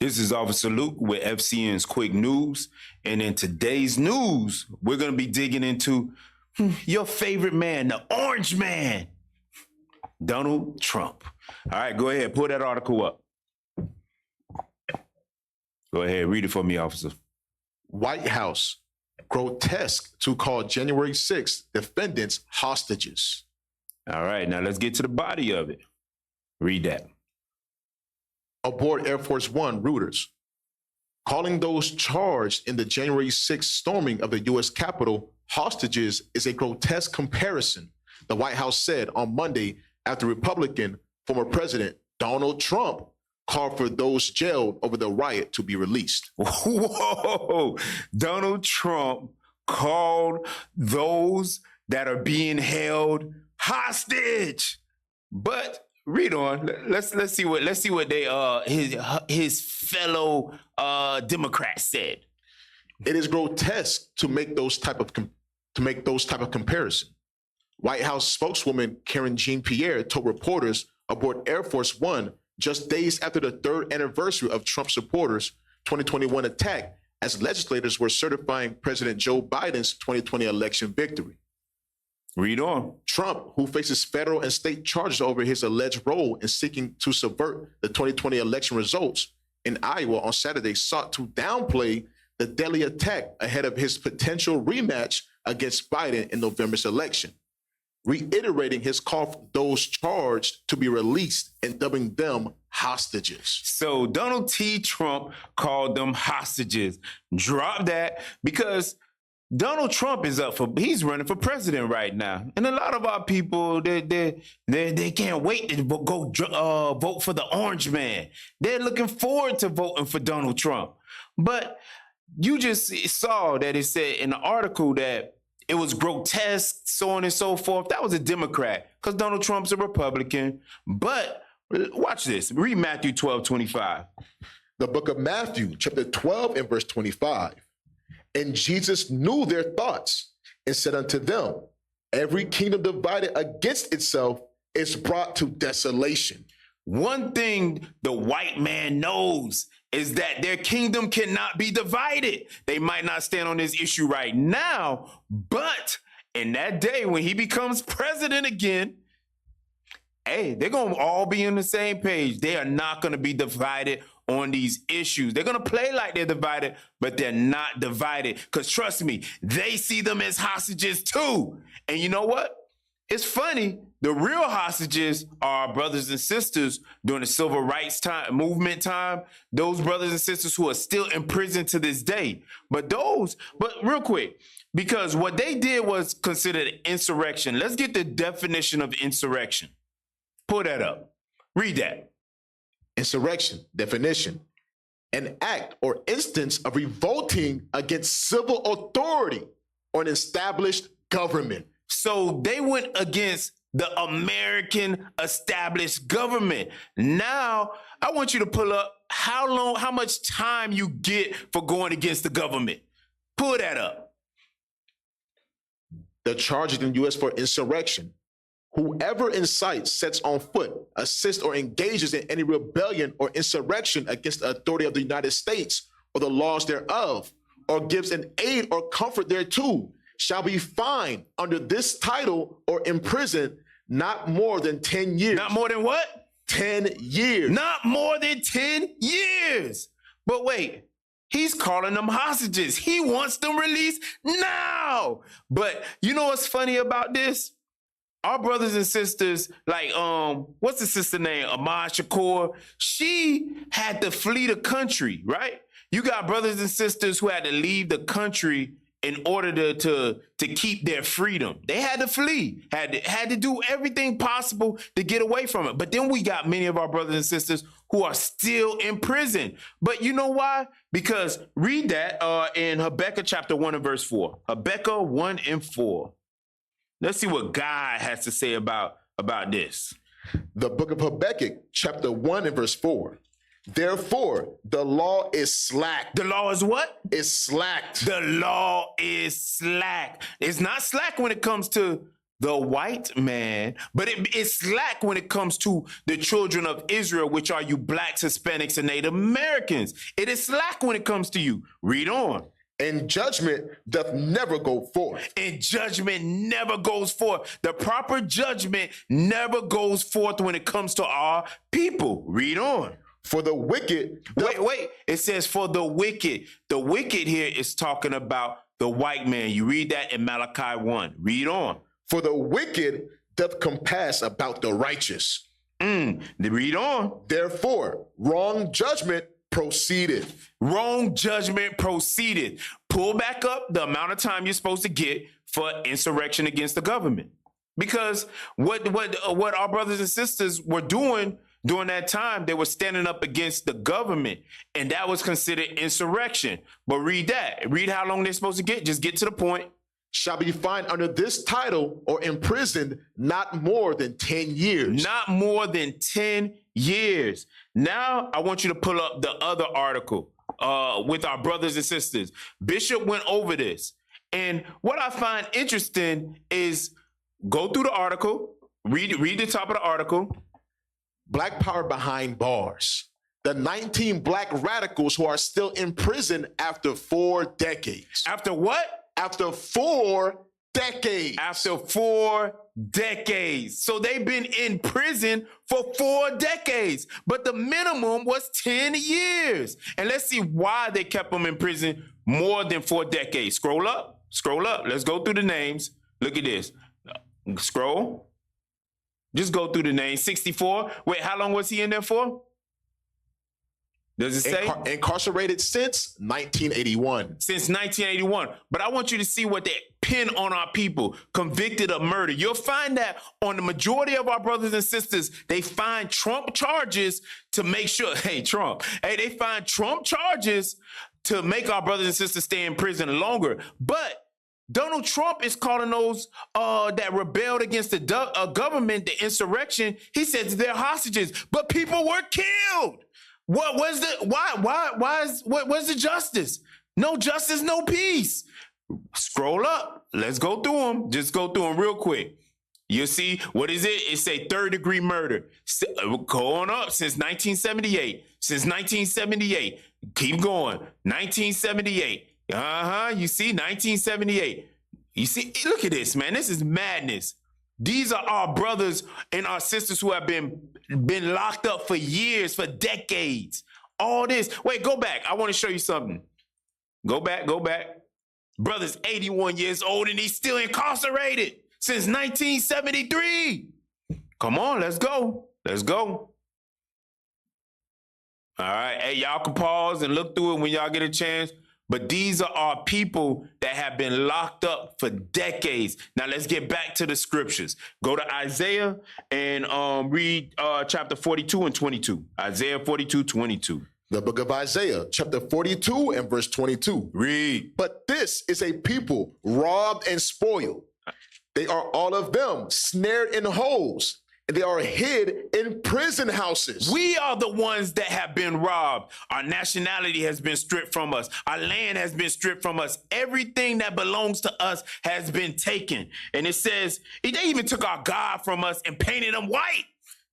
This is Officer Luke with FCN's Quick News. And in today's news, we're going to be digging into your favorite man, the orange man, Donald Trump. All right, go ahead. Pull that article up. Go ahead. Read it for me, officer. White House, grotesque to call January 6th defendants hostages. All right, now let's get to the body of it. Read that. Aboard Air Force One, Reuters, calling those charged in the January 6th storming of the U.S. Capitol hostages is a grotesque comparison, the White House said on Monday after Republican former President Donald Trump called for those jailed over the riot to be released. Whoa! Donald Trump called those that are being held hostage. But read on. Let's see what they his fellow Democrats said. It is grotesque to make those type of comparison. White House spokeswoman Karen Jean-Pierre told reporters aboard Air Force One just days after the third anniversary of Trump supporters' 2021 attack as legislators were certifying President Joe Biden's 2020 election victory. Read on. Trump, who faces federal and state charges over his alleged role in seeking to subvert the 2020 election results in Iowa on Saturday, sought to downplay the deadly attack ahead of his potential rematch against Biden in November's election, reiterating his call for those charged to be released and dubbing them hostages. So Donald T. Trump called them hostages. Drop that, because Donald Trump is he's running for president right now. And a lot of our people, they can't wait to go vote for the orange man. They're looking forward to voting for Donald Trump. But you just saw that it said in the article that it was grotesque, so on and so forth. That was a Democrat, because Donald Trump's a Republican. But watch this. Read Matthew 12:25. The book of Matthew, chapter 12 and verse 25. And Jesus knew their thoughts and said unto them, every kingdom divided against itself is brought to desolation. One thing the white man knows is that their kingdom cannot be divided. They might not stand on this issue right now, but in that day when he becomes president again, hey, they're going to all be on the same page. They are not going to be divided on these issues. They're going to play like they're divided, but they're not divided. Because trust me, they see them as hostages too. And you know what? It's funny. The real hostages are our brothers and sisters during the civil rights movement time. Those brothers and sisters who are still in prison to this day. But real quick, because what they did was considered insurrection. Let's get the definition of insurrection. Pull that up. Read that. Insurrection, definition, an act or instance of revolting against civil authority or an established government. So they went against the American established government. Now, I want you to pull up how much time you get for going against the government. Pull that up. The charges in the U.S. for insurrection. Whoever incites, sets on foot, assists, or engages in any rebellion or insurrection against the authority of the United States or the laws thereof, or gives an aid or comfort thereto, shall be fined under this title or imprisoned not more than 10 years. Not more than what? 10 years. Not more than 10 years. But wait, he's calling them hostages. He wants them released now. But you know what's funny about this? Our brothers and sisters, like, what's the sister name? Ahmad Shakur. She had to flee the country, right? You got brothers and sisters who had to leave the country in order to keep their freedom. They had to flee, had to do everything possible to get away from it. But then we got many of our brothers and sisters who are still in prison. But you know why? Because read that in Habakkuk chapter 1 and verse 4. Habakkuk 1 and 4. Let's see what God has to say about this. The book of Habakkuk, chapter 1 and verse 4. Therefore, the law is slack. The law is what? Is slacked. The law is slack. It's not slack when it comes to the white man, but it's slack when it comes to the children of Israel, which are you blacks, Hispanics, and Native Americans. It is slack when it comes to you. Read on. And judgment doth never go forth. And judgment never goes forth. The proper judgment never goes forth when it comes to our people. Read on. For the wicked. Wait. It says for the wicked. The wicked here is talking about the white man. You read that in Malachi 1. Read on. For the wicked doth compass about the righteous. Read on. Therefore, wrong judgment proceeded. Wrong judgment proceeded. Pull back up the amount of time you're supposed to get for insurrection against the government. Because what our brothers and sisters were doing during that time, they were standing up against the government, and that was considered insurrection. But read that. Read how long they're supposed to get. Just get to the point. Shall be fined under this title or imprisoned not more than 10 years. Not more than 10 years. Now, I want you to pull up the other article with our brothers and sisters. Bishop went over this. And what I find interesting is go through the article, read the top of the article. Black power behind bars. The 19 black radicals who are still in prison after 4 decades. After what? After 4 decades. After 4 decades. So they've been in prison for 4 decades, but the minimum was 10 years. And let's see why they kept them in prison more than 4 decades. Scroll up. Let's go through the names. Look at this. Scroll. Just go through the names. 64. Wait, how long was he in there for? Does it say? Incarcerated since 1981. Since 1981. But I want you to see what they pin on our people. Convicted of murder. You'll find that on the majority of our brothers and sisters, they find Trump charges to make sure, they find Trump charges to make our brothers and sisters stay in prison longer. But Donald Trump is calling those that rebelled against the government, the insurrection. He says they're hostages, but people were killed. What was what's the justice? No justice, no peace. Scroll up. Let's go through them. Just go through them real quick. You see, what is it? It's a 3rd-degree murder. Going up since 1978. Since 1978. Keep going. 1978. You see, 1978. You see, look at this, man. This is madness. These are our brothers and our sisters who have been locked up for years, for decades. All this. Wait, go back. I want to show you something. Go back. Brother's 81 years old and he's still incarcerated since 1973. Come on, let's go. All right. Hey, y'all can pause and look through it when y'all get a chance. But these are our people that have been locked up for decades. Now let's get back to the scriptures. Go to Isaiah and read chapter 42 and 22. Isaiah 42, 22. The book of Isaiah, chapter 42 and verse 22. Read. But this is a people robbed and spoiled. They are all of them snared in holes, and they are hid in prison houses. We are the ones that have been robbed. Our nationality has been stripped from us. Our land has been stripped from us. Everything that belongs to us has been taken. And it says, they even took our God from us and painted them white.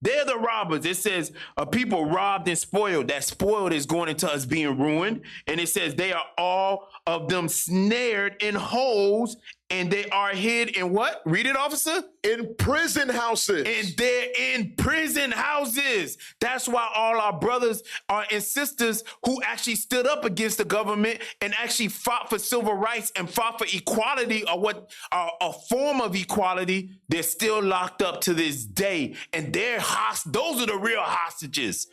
They're the robbers. It says a people robbed and spoiled. That spoiled is going into us being ruined. And it says they are all of them snared in holes, and they are hid in what? Read it, officer. In prison houses. And they're in prison houses. That's why all our brothers and sisters who actually stood up against the government and actually fought for civil rights and fought for equality, or what a form of equality, they're still locked up to this day. And they're those are the real hostages.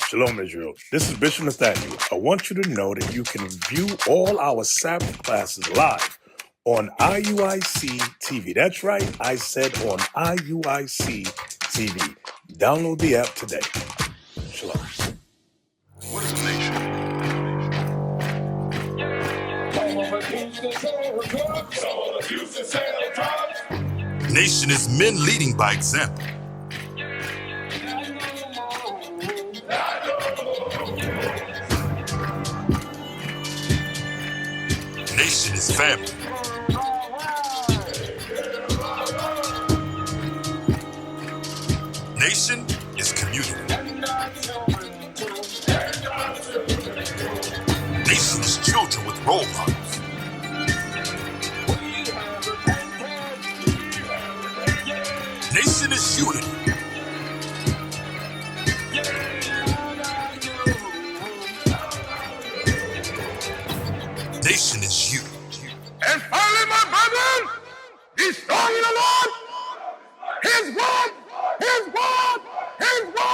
Shalom, Israel. This is Bishop Nathaniel. I want you to know that you can view all our Sabbath classes live on IUIC TV. That's right, I said on IUIC TV. Download the app today. Shalom. What is a nation? Nation is men leading by example. family. Nation is community. Nation is children with role models. Nation is unity. Nation is you. And finally, my brethren, be strong in the Lord. His word, his word, his word.